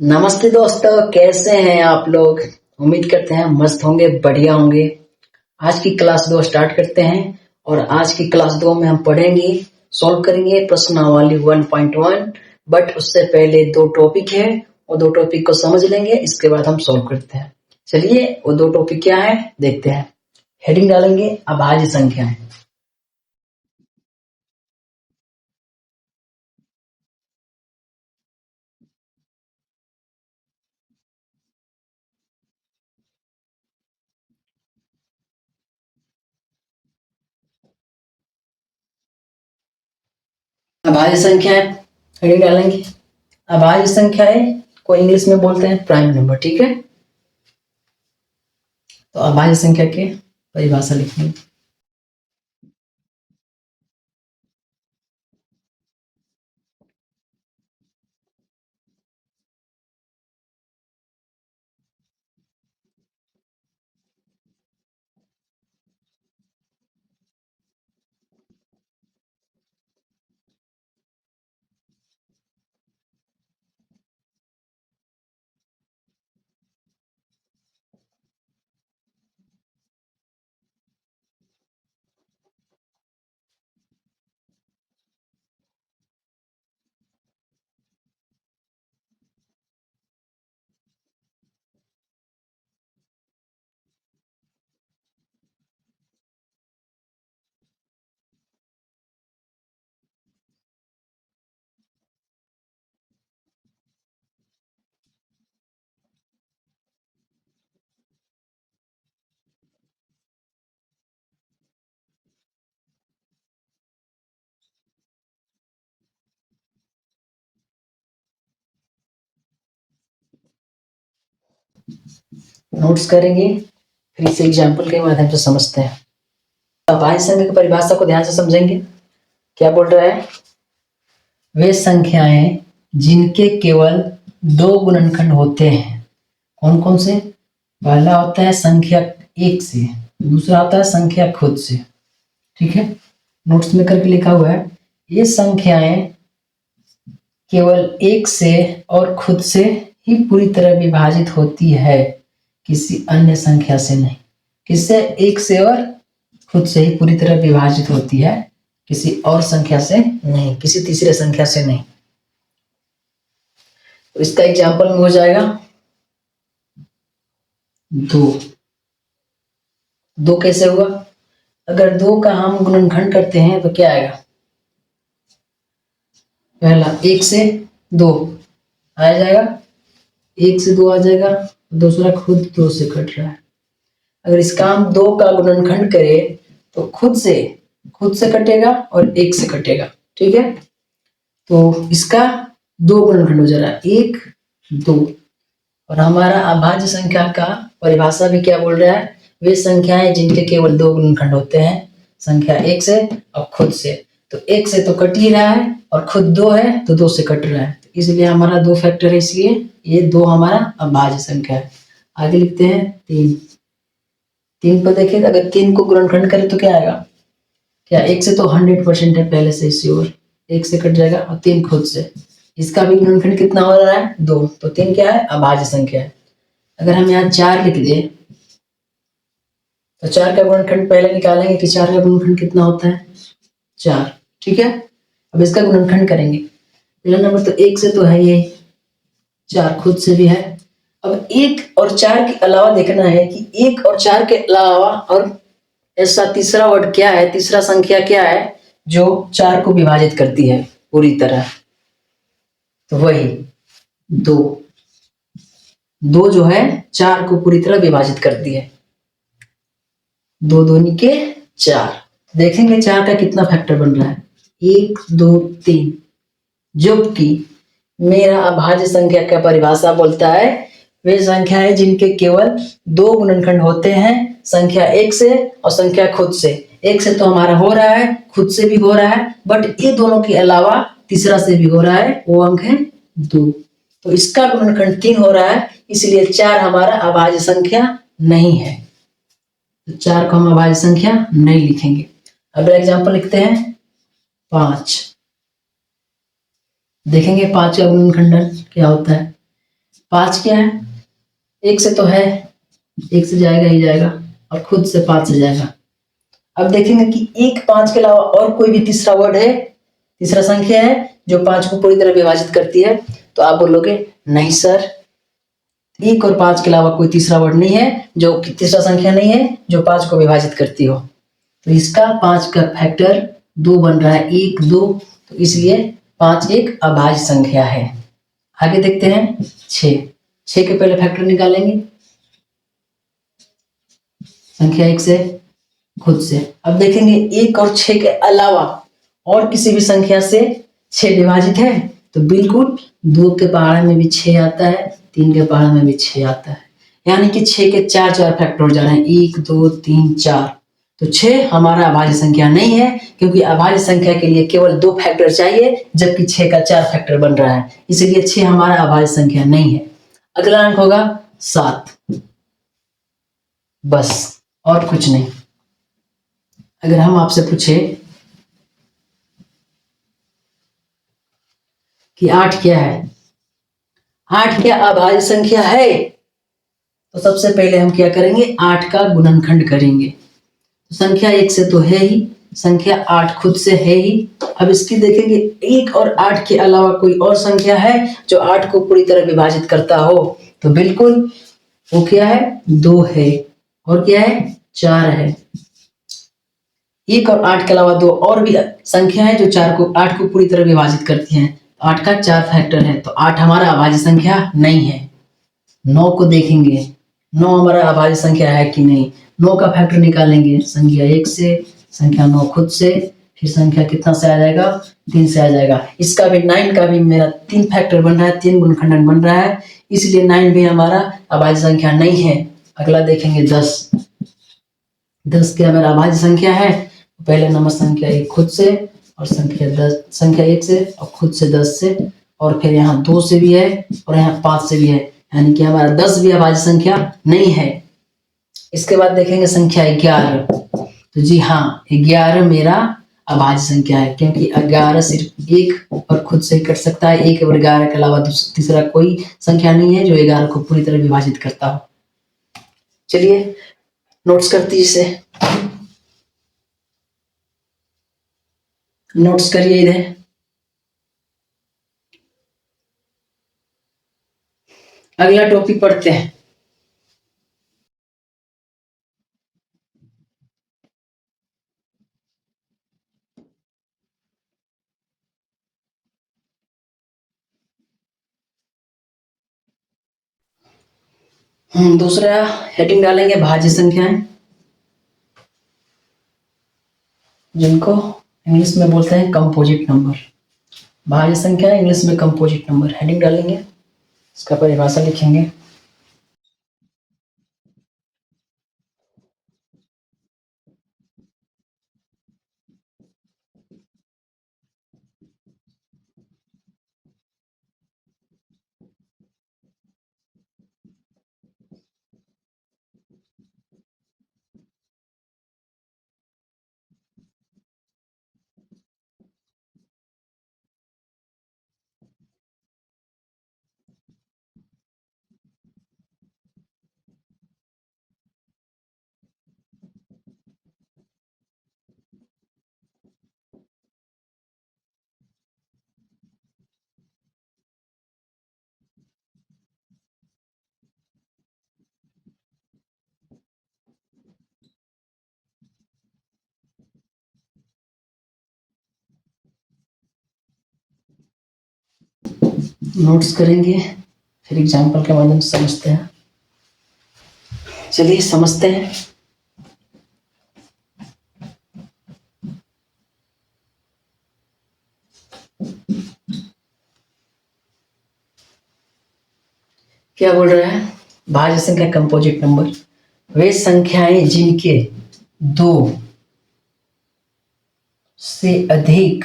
नमस्ते दोस्तों, कैसे हैं आप लोग। उम्मीद करते हैं मस्त होंगे, बढ़िया होंगे। आज की क्लास 2 स्टार्ट करते हैं और आज की क्लास 2 में हम पढ़ेंगे, सॉल्व करेंगे प्रश्नावली 1.1। बट उससे पहले दो टॉपिक है, वो दो टॉपिक को समझ लेंगे, इसके बाद हम सॉल्व करते हैं। चलिए, वो दो टॉपिक क्या है देखते हैं। हेडिंग डालेंगे अभाज्य संख्याएं। अभाज्य संख्या है, हेडिंग डालेंगे अभाज्य संख्या है, को इंग्लिश में बोलते हैं प्राइम नंबर। ठीक है, तो अभाज्य संख्या की परिभाषा लिखेंगे। नोट्स करेंगे, फिर इसे एग्जाम्पल के माध्यम से समझते हैं। अभाज्य संख्या की परिभाषा को ध्यान से समझेंगे। क्या बोल रहा है, वे संख्याएं जिनके केवल दो गुणनखंड होते हैं। कौन कौन से? पहला होता है संख्या एक से, दूसरा होता है संख्या खुद से। ठीक है, नोट्स में करके लिखा हुआ है, ये संख्याएं केवल एक से और खुद से ही पूरी तरह विभाजित होती है, किसी अन्य संख्या से नहीं। किससे? एक से और खुद से ही पूरी तरह विभाजित होती है, किसी और संख्या से नहीं, किसी तीसरे संख्या से नहीं। तो इसका एग्जाम्पल में हो जाएगा दो। दो कैसे हुआ? अगर दो का हम गुणनखंड करते हैं तो क्या आएगा? पहला एक से दो आ जाएगा, एक से दो आ जाएगा, दूसरा खुद दो से कट रहा है। अगर इसका हम दो का गुणनखंड करें तो खुद से कटेगा और एक से कटेगा। ठीक है, तो इसका दो गुणनखंड हो जा रहा है, एक दो। और हमारा अभाज्य संख्या का परिभाषा भी क्या बोल रहा है, वे संख्याएं जिनके केवल दो गुणनखंड होते हैं, संख्या एक से और खुद से। तो एक से तो कट ही रहा है और खुद दो है तो दो से कट रहा है, इसलिए हमारा दो फैक्टर है, इसलिए ये दो हमारा अभाज्य संख्या है। आगे लिखते हैं तीन। तीन को देखिए, अगर तीन को गुणनखंड करें तो क्या आएगा? क्या एक से तो 100% है पहले से श्योर, एक से कट जाएगा, और तीन खुद से। इसका भी गुणनखंड कितना हो रहा है? दो। तो तीन क्या है? अभाज्य संख्या है। अगर हम यहाँ चार लिख दें तो चार का गुणनखंड पहले निकालेंगे कि चार का गुणनखंड कितना होता है? चार। ठीक है, अब इसका गुणनखंड करेंगे। पहला नंबर तो एक से तो है ये, चार खुद से भी है। अब एक और चार के अलावा देखना है कि एक और चार के अलावा और ऐसा तीसरा वर्ड क्या है, तीसरा संख्या क्या है जो चार को विभाजित करती है पूरी तरह। तो वही दो। दो जो है चार को पूरी तरह विभाजित करती है। दो दूनी के चार। देखेंगे चार का कितना फैक्टर बन रहा है, एक दो तीन। जबकि मेरा अभाज्य संख्या का परिभाषा बोलता है वे संख्याएं जिनके केवल दो गुणनखंड होते हैं, संख्या एक से और संख्या खुद से। एक से तो हमारा हो रहा है, खुद से भी हो रहा है, बट ये दोनों के अलावा तीसरा से भी हो रहा है, वो अंक है दो। तो इसका गुणनखंड तीन हो रहा है, इसलिए चार हमारा अभाज्य संख्या नहीं है। तो चार को हम अभाज्य संख्या नहीं लिखेंगे। अब एग्जाम्पल लिखते हैं पांच। देखेंगे पांच का गुणनखंड क्या होता है। 5 क्या है, 1 से तो है, 1 से जाएगा ही जाएगा और खुद से 5 से जाएगा। अब देखेंगे कि 1 5 के अलावा और कोई भी तीसरा वर्ड है, तीसरा संख्या है जो 5 को पूरी तरह विभाजित करती है। तो आप बोलोगे नहीं सर, 1 और 5 के अलावा कोई तीसरा वर्ड नहीं है, जो तीसरा संख्या नहीं है जो 5 को विभाजित करती हो। तो इसका 5 का फैक्टर 2 बन रहा है, 1 2, तो इसलिए 5 एक अभाज्य संख्या है। आगे देखते हैं 6 के पहले फैक्टर निकालेंगे, संख्या 1 से, खुद से। अब देखेंगे 1 और 6 के अलावा और किसी भी संख्या से 6 विभाजित है, तो बिल्कुल 2 के पहाड़े में भी 6 आता है, 3 के पहाड़े में भी 6 आता है, यानी कि 6 के 4 फैक्टर हो जा रहे हैं, 1 2 3 4। तो 6 हमारा अभाज्य संख्या नहीं है, क्योंकि अभाज्य संख्या के लिए केवल 2 फैक्टर चाहिए, जबकि 6 का 4 फैक्टर बन रहा है, इसलिए 6 हमारा अभाज्य संख्या नहीं है। अगला अंक होगा 7, बस और कुछ नहीं। अगर हम आपसे पूछे कि 8 क्या है, 8 क्या अभाज्य संख्या है, तो सबसे पहले हम क्या करेंगे, 8 का गुणनखंड करेंगे। तो संख्या 1 से तो है ही, संख्या 8 खुद से है ही। अब इसकी देखेंगे 1 और 8 के अलावा कोई और संख्या है जो 8 को पूरी तरह विभाजित करता हो, तो बिल्कुल वो क्या है, 2 है, और क्या है, 4 है। 1 और 8 के अलावा 2 और भी संख्या है जो 8 को पूरी तरह विभाजित करती हैं। 8 का 4 फैक्टर है, तो 8 हमारा अभाज्य संख्या नहीं है। 9 को देखेंगे, 9 हमारा अभाज्य संख्या है कि नहीं। 9 का फैक्टर निकालेंगे, संख्या 1 से, संख्या 9 खुद से, फिर संख्या कितना से आ जाएगा, 3 से आ जाएगा। इसका भी 9 का भी मेरा 3 फैक्टर बन रहा है, 3 गुणनखंडन बन रहा है, इसलिए 9 भी हमारा अभाज्य संख्या नहीं है। अगला देखेंगे 10, 10 क्या मेरा अभाज्य संख्या है। पहले नंबर संख्या 1 खुद से, और संख्या 1 से और खुद से 10 से, और फिर यहाँ 2 से भी है और यहाँ 5 से भी है, यानी कि हमारा 10 भी अभाज्य संख्या नहीं है। इसके बाद देखेंगे संख्या 11, तो जी हाँ, 11 मेरा अभाज्य संख्या है, क्योंकि 11 सिर्फ 1 और खुद से कट सकता है, 1 और 11 के अलावा तीसरा कोई संख्या नहीं है जो 11 को पूरी तरह विभाजित करता हो। चलिए नोट्स करती इसे, नोट्स करिए इधर। अगला टॉपिक पढ़ते हैं। दूसरा हेडिंग डालेंगे भाज्य संख्याएं, जिनको इंग्लिश में बोलते हैं कंपोजिट नंबर। भाज्य संख्या इंग्लिश में कंपोजिट नंबर, हेडिंग डालेंगे, इसका परिभाषा लिखेंगे। नोट्स करेंगे, फिर एग्जाम्पल के माध्यम से समझते हैं। चलिए समझते हैं। क्या बोल रहा है, भाज्य संख्या कंपोजिट नंबर वे संख्याएं जिनके 2 से अधिक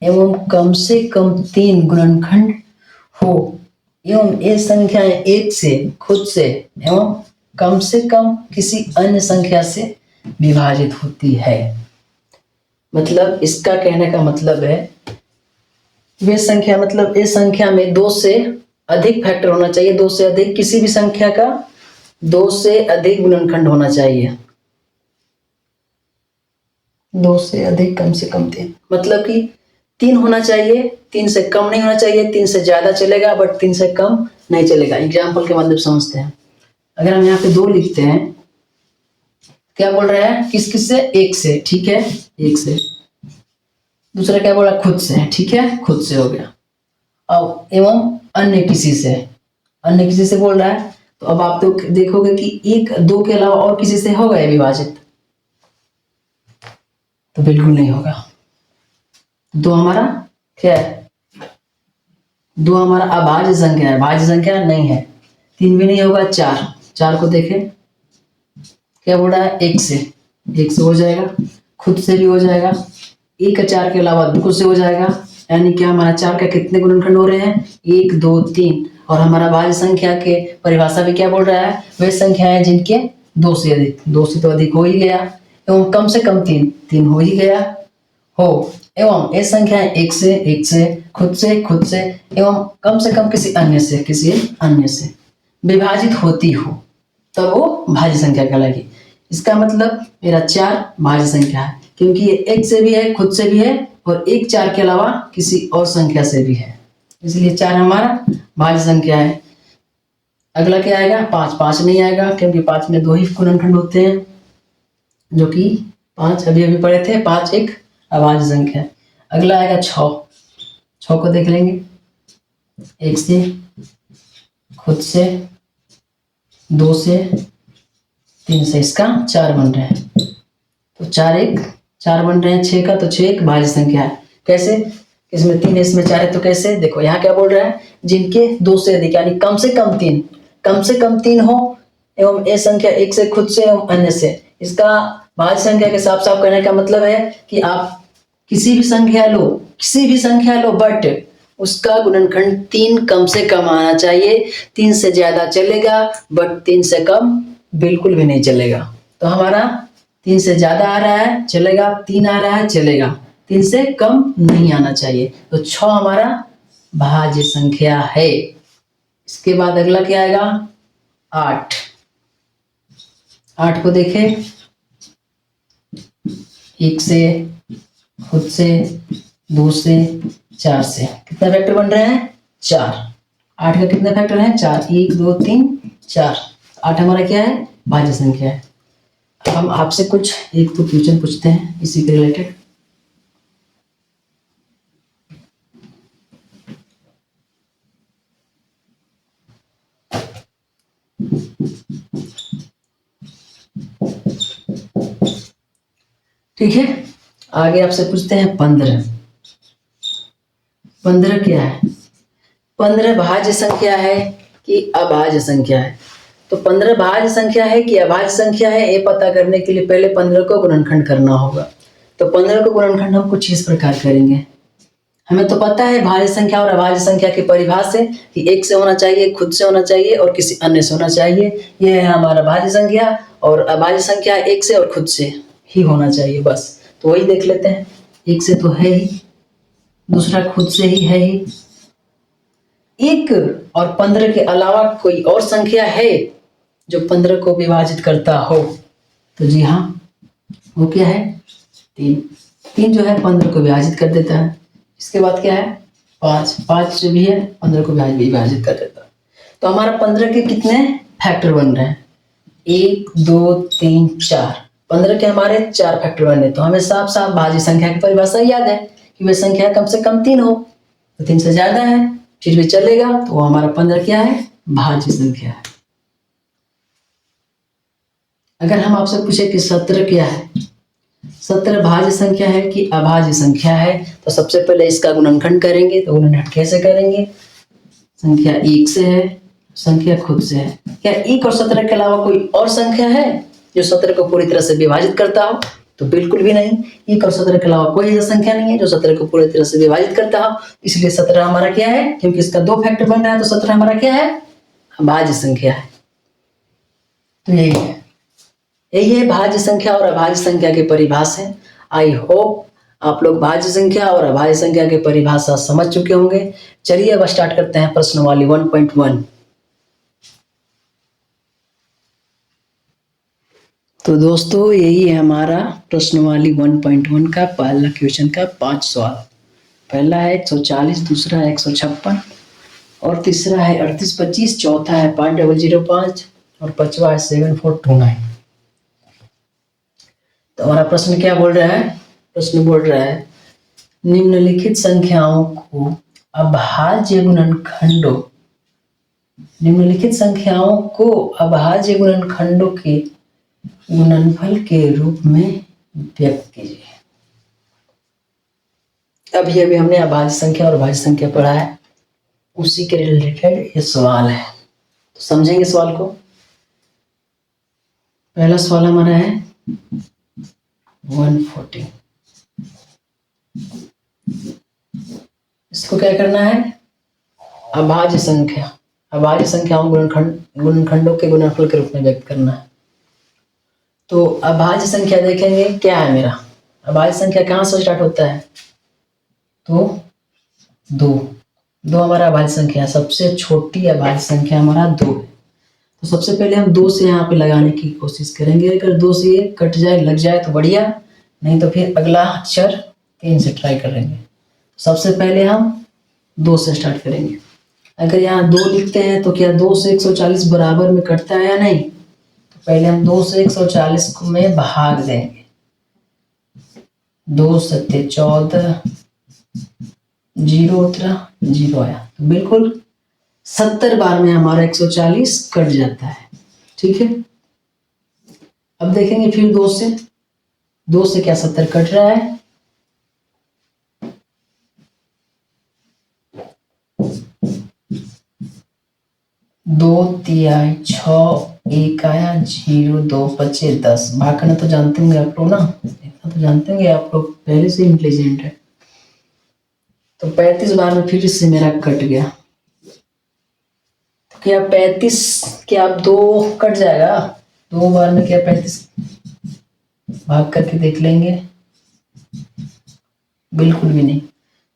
एवं कम से कम 3 गुणनखंड हो, एवं ये संख्याएं 1 से, खुद से एवं कम से कम किसी अन्य संख्या से विभाजित होती है। मतलब इसका कहने का मतलब है, वे संख्या मतलब ये संख्या में 2 से अधिक फैक्टर होना चाहिए, 2 से अधिक किसी भी संख्या का 2 से अधिक गुणनखंड होना चाहिए। 2 से अधिक कम से कम 3, मतलब कि 3 होना चाहिए, 3 से कम नहीं होना चाहिए, 3 से ज्यादा चलेगा बट 3 से कम नहीं चलेगा। एग्जाम्पल के मतलब समझते हैं। अगर हम यहाँ पे 2 लिखते हैं, क्या बोल रहा है, किस किस से, 1 से, ठीक है, 1 से। दूसरा क्या बोला, खुद से, ठीक है, खुद से हो गया। अब एवं अन्य किसी से, अन्य किसी से बोल रहा है, तो अब आप तो देखोगे कि 1 2 के अलावा और किसी से होगा ये विभाजित, तो बिल्कुल नहीं होगा। 2 हमारा क्या है, 2 हमारा अभाज्य संख्या है, भाज्य संख्या नहीं है। 3 भी नहीं होगा, 4 को देखें, क्या बोल रहा है, 1 से, 1 से हो जाएगा, खुद से भी हो जाएगा, 1 4 के अलावा खुद से हो जाएगा। यानी क्या हमारा 4 का कितने गुणनखंड हो रहे हैं, 1 2 3। और हमारा भाज्य संख्या के परिभाषा भी क्या बोल रहा है, वे संख्याएं जिनके 2 से अधिक, 2 से तो अधिक हो ही गया, एवं कम से कम 3 3 हो ही गया हो, एवं ये संख्याएं 1 से, खुद से एवं कम से कम किसी अन्य से विभाजित होती हो, तब वो भाज्य संख्या कहलाएगी। इसका मतलब मेरा 4 भाज्य संख्या है, क्योंकि ये 1 से भी है, खुद से भी है, और 1 4 के अलावा किसी और संख्या से भी है, इसलिए 4 हमारा भाज्य संख्या है। अगला क्या आएगा, 5 नहीं आएगा, क्योंकि 5 में 2 ही गुणनखंड होते हैं, जो कि 5 अभी अभी पढ़े थे, 5 एक अभाज्य संख्या है। अगला आएगा 6 को देख लेंगे, 1 से, खुद से, 2 से, 3 से, इसका 4 बन रहे हैं, तो 4 बन रहे हैं 6 का, तो 6 एक भाज्य संख्या है। कैसे, इसमें 3 है, इसमें 4 है, तो कैसे, देखो यहाँ क्या बोल रहा है, जिनके 2 से अधिक, यानी कम से कम 3 हो, एवं ये संख्या 1 से, खुद से एवं अन्य से। इसका भाज्य संख्या के साफ साफ कहने का मतलब है कि आप किसी भी संख्या लो बट उसका गुणनखंड 3 कम से कम आना चाहिए। 3 से ज्यादा चलेगा बट 3 से कम बिल्कुल भी नहीं चलेगा। तो हमारा 3 से ज्यादा आ रहा है चलेगा, 3 आ रहा है चलेगा, 3 से कम नहीं आना चाहिए। तो 6 हमारा भाज्य संख्या है। इसके बाद अगला क्या आएगा, 8 को देखें, 1 से, खुद से, 2 से, 4 से, कितना फैक्टर बन रहे हैं, 4। 8 का कितना फैक्टर है, 4, 1 2 3 4। 8 हमारा क्या है, भाज्य संख्या है। हम आपसे कुछ एक तो क्वेश्चन पूछते हैं इसी के रिलेटेड। ठीक है, आगे आपसे पूछते हैं 15 क्या है, 15 भाज्य संख्या है कि अभाज्य संख्या है। तो 15 भाज्य संख्या है कि अभाज्य संख्या है, ये पता करने के लिए पहले 15 को गुणनखंड करना होगा। तो 15 को गुणनखंड हम कुछ इस प्रकार करेंगे। हमें तो पता है भाज्य संख्या और अभाज्य संख्या की परिभाषा से कि 1 से होना चाहिए, खुद से होना चाहिए और किसी अन्य से होना चाहिए। ये है हमारा भाज्य संख्या, और अभाज्य संख्या 1 से और खुद से ही होना चाहिए, बस। तो वही देख लेते हैं, 1 से तो है ही, दूसरा खुद से ही है ही। 1 और 15 के अलावा कोई और संख्या है जो 15 को विभाजित करता हो, तो जी हाँ, वो क्या है, 3 जो है 15 को विभाजित कर देता है। इसके बाद क्या है, 5 जो भी है 15 को विभाजित कर देता है। तो हमारा 15 के कितने फैक्टर बन रहे हैं, 1 2 3 4। 15 के हमारे 4 फैक्टर बन रहे, तो हमें साफ साफ भाज्य संख्या की परिभाषा याद है कि वह संख्या कम से कम 3 हो। तो 3 से ज्यादा है फिर भी चलेगा, तो वो हमारा 15 क्या है, भाज्य संख्या है। अगर हम आपसे पूछे कि 17 क्या है, 17 भाज्य संख्या है कि अभाज्य संख्या है, तो सबसे पहले इसका गुणनखंड करेंगे। तो गुणनखंड कैसे करेंगे, संख्या 1 से है, संख्या खुद से है। क्या 1 और 17 के अलावा कोई और संख्या है जो 17 को पूरी तरह से विभाजित करता हो, तो बिल्कुल भी नहीं। 1 और 17 के अलावा कोई ऐसा संख्या नहीं है जो 17 को पूरी तरह से विभाजित करता हो, इसलिए 17 हमारा क्या है, क्योंकि इसका 2 फैक्टर बन रहा है, तो 17 हमारा क्या है, भाज्य संख्या है। तो यही है भाज्य संख्या और अभाज्य संख्या की परिभाषा है। आई होप आप लोग भाज्य संख्या और अभाज्य संख्या की परिभाषा समझ चुके होंगे। चलिए अब स्टार्ट करते हैं प्रश्नावली 1.1। तो दोस्तों यही है हमारा प्रश्नावली 1.1 का पहला क्वेश्चन का 5 सवाल। पहला है 140, दूसरा है 156 और तीसरा है 3825, चौथा है 5005 और पांचवा है 7429। तो हमारा प्रश्न क्या बोल रहा है? प्रश्न बोल रहा है निम्नलिखित संख्याओं को अभाज्य गुणनखंडों निम्नलिखित संख्याओं को अभाज्य गुणनखंडों के गुणनफल के रूप में व्यक्त कीजिए। अभी अभी हमने अभाज्य संख्या और भाज्य संख्या पढ़ा है, उसी के रिलेटेड ये सवाल है। तो समझेंगे सवाल को। पहला सवाल हमारा है 140। इसको क्या करना है? अभाज्य संख्याओं गुणनखंडों के गुणनफल के रूप में व्यक्त करना है। तो अभाज्य संख्या देखेंगे क्या है मेरा। अभाज्य संख्या कहाँ से स्टार्ट होता है? तो दो हमारा अभाज्य संख्या है। सबसे छोटी अभाज्य संख्या हमारा 2 है। तो सबसे पहले हम 2 से यहाँ पे लगाने की कोशिश करेंगे। अगर 2 से ये कट जाए, लग जाए तो बढ़िया, नहीं तो फिर अगला अक्षर 3 से ट्राई करेंगे। सबसे पहले हम 2 से स्टार्ट करेंगे। अगर यहाँ 2 लिखते हैं तो क्या 2 से 140 बराबर में कटता है या नहीं? तो पहले हम 2 से 140 को में भाग देंगे। 2 सत्ते 14, 0 उतरा, 0 आया, तो बिल्कुल 70 बार में हमारा 140 कट जाता है। ठीक है, अब देखेंगे फिर 2 से क्या 70 कट रहा है? 2 तिहाई 6, 1 आया, 0, 2 बचे 10। भाग करना तो जानते होंगे आप लोग ना, इतना तो जानते होंगे आप लोग, पहले से इंटेलिजेंट है। तो 35 बार में फिर से मेरा कट गया। तो क्या 35 क्या अब 2 कट जाएगा? 2 बार में क्या 35? भाग करके देख लेंगे, बिल्कुल भी नहीं।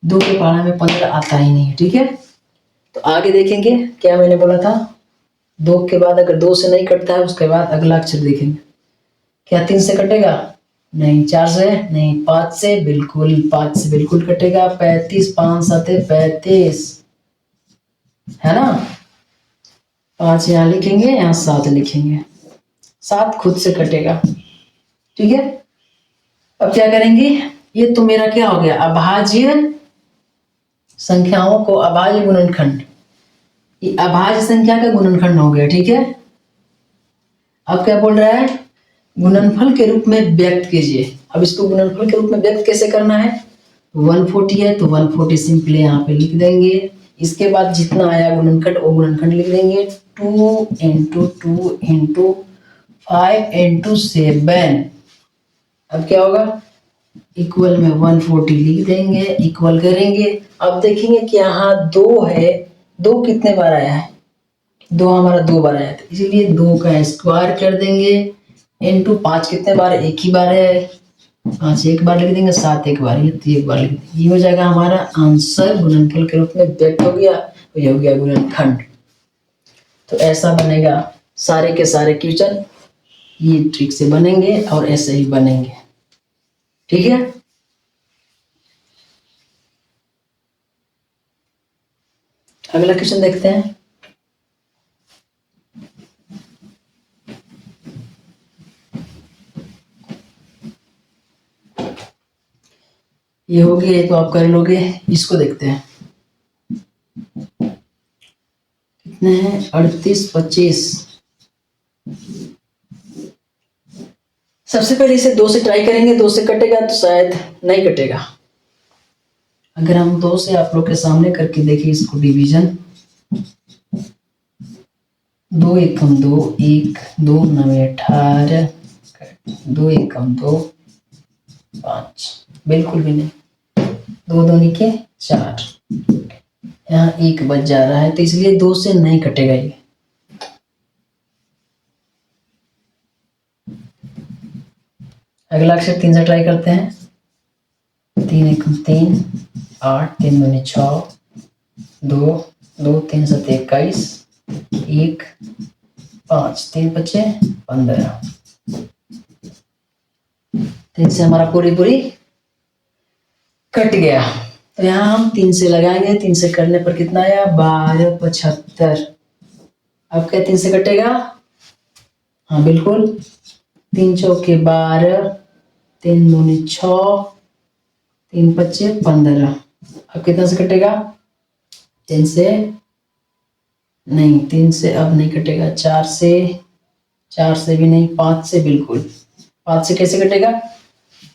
2 के पहाड़ा में 15 आता ही नहीं है। ठीक है, तो आगे देखेंगे क्या मैंने बोला था। 2 के बाद अगर 2 से नहीं कटता है, उसके बाद अगला अक्षर देखेंगे। क्या 3 से कटेगा? नहीं। 4 से नहीं। 5 से बिल्कुल कटेगा। 35, 5 7 35, है ना। 5 यहाँ लिखेंगे, यहाँ 7 लिखेंगे। 7 खुद से कटेगा। ठीक है, अब क्या करेंगे? ये तो मेरा क्या हो गया? अभाज्य संख्याओं को अभाज्य गुणनखंड, ये अभाज्य संख्या का गुणनखंड हो गया। ठीक है, अब क्या बोल रहा है? गुणनफल के रूप में व्यक्त कीजिए। अब इसको गुणनफल के रूप में व्यक्त कैसे करना है? 140 है तो 140 सिंपली यहाँ पे लिख देंगे। इसके बाद जितना आया गुणनखंड वो गुणनखंड लिख देंगे। 2 इंटू 2 इंटू 5 इंटू 7। अब क्या होगा? इक्वल में 140 लिख देंगे, इक्वल करेंगे। अब देखेंगे कि यहाँ 2 है, 2 कितने बार आया है? 2 हमारा 2 बार आया था, इसीलिए 2 का स्क्वायर कर देंगे। इंटू 5 कितने बार? एक ही बार है, 5 एक बार लिख देंगे, 7 एक बार, ये तो एक बार लिख देंगे। ये हो जाएगा हमारा आंसर, गुणनफल के रूप में व्यक्त हो गया। तो ये हो गया गुणनखंड। तो ऐसा बनेगा सारे के सारे क्वेश्चन, ये ट्रिक से बनेंगे और ऐसे ही बनेंगे। ठीक है, अगला क्वेश्चन देखते हैं। ये हो गया, तो आप कर लोगे। इसको देखते हैं कितने हैं? 38 25। सबसे पहले इसे 2 से ट्राई करेंगे। 2 से कटेगा तो शायद नहीं कटेगा। अगर हम 2 से आप लोग के सामने करके देखिए इसको डिवीजन, 2 एकम 2, 1 2 9 18, 2 एकम 2 5, बिल्कुल भी नहीं। 2 दूनी के 4, यहाँ 1 बच जा रहा है, तो इसलिए 2 से नहीं कटेगा ये। अगला अक्षर 3 से ट्राई करते हैं। 3 एकम 3, 8, 3 दूनी 6, 2, 2 3 7 21, 1 5 3 बचे 15। 3 से हमारा पूरी कट गया। तो यहाँ हम 3 से लगाएंगे, 3 से करने पर कितना आया 12 75। अब क्या 3 से कटेगा? हाँ बिल्कुल, 3 चौके 12, 3 दूनी 6, 3 पच्चे 15। अब कितना से कटेगा? 3 से नहीं, 3 से अब नहीं कटेगा, 4 से भी नहीं, 5 से बिल्कुल। 5 से कैसे कटेगा?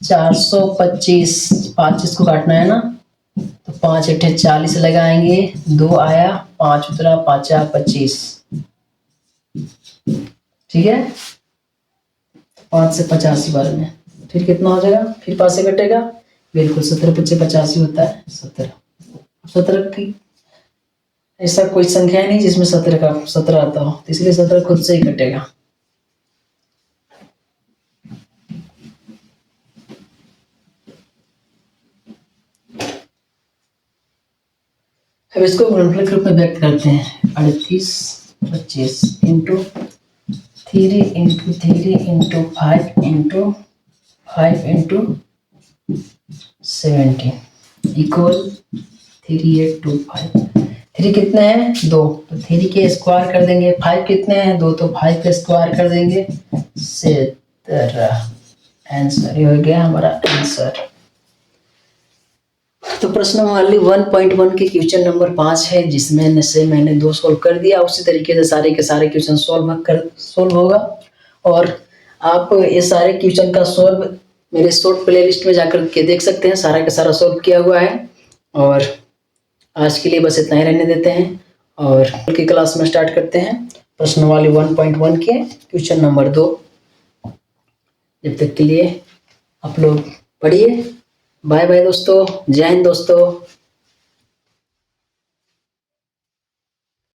425, 5 इसको काटना है ना, तो 5 अट्ठे 40 लगाएंगे, 2 आया, 5 उतरा, 5 4 25। ठीक है, 5 से 85 बार में फिर कितना हो जाएगा? फिर 5 से कटेगा, बिल्कुल 17 पच्चे 85 होता है 17। 17 की ऐसा कोई संख्या है नहीं जिसमें 17 का 17 आता हो, तो इसलिए 17 खुद से ही कटेगा। अब इसको गुणनफल के रूप में व्यक्त करते हैं। 38 25 into 3 into 3 into 5 into 5 into 17 equal 3825। 3 कितने हैं? 2, तो 3 के स्क्वायर कर देंगे। 5 कितने हैं? 2, तो 5 के स्क्वायर कर देंगे 17। आंसर ये हो गया हमारा आंसर। तो प्रश्न वाली 1.1 के क्वेश्चन नंबर 5 है, जिसमें से मैंने 2 सॉल्व कर दिया। उसी तरीके से सारे के सारे क्वेश्चन सॉल्व होगा। और आप ये सारे क्वेश्चन का सॉल्व मेरे शॉर्ट प्लेलिस्ट में जाकर के देख सकते हैं, सारा का सारा सॉल्व किया हुआ है। और आज के लिए बस इतना ही रहने देते हैं और कल की क्लास में स्टार्ट करते हैं प्रश्न वाली 1.1 के क्वेश्चन नंबर 2। जब तक के लिए आप लोग पढ़िए। बाय बाय दोस्तों, जय हिंद दोस्तों।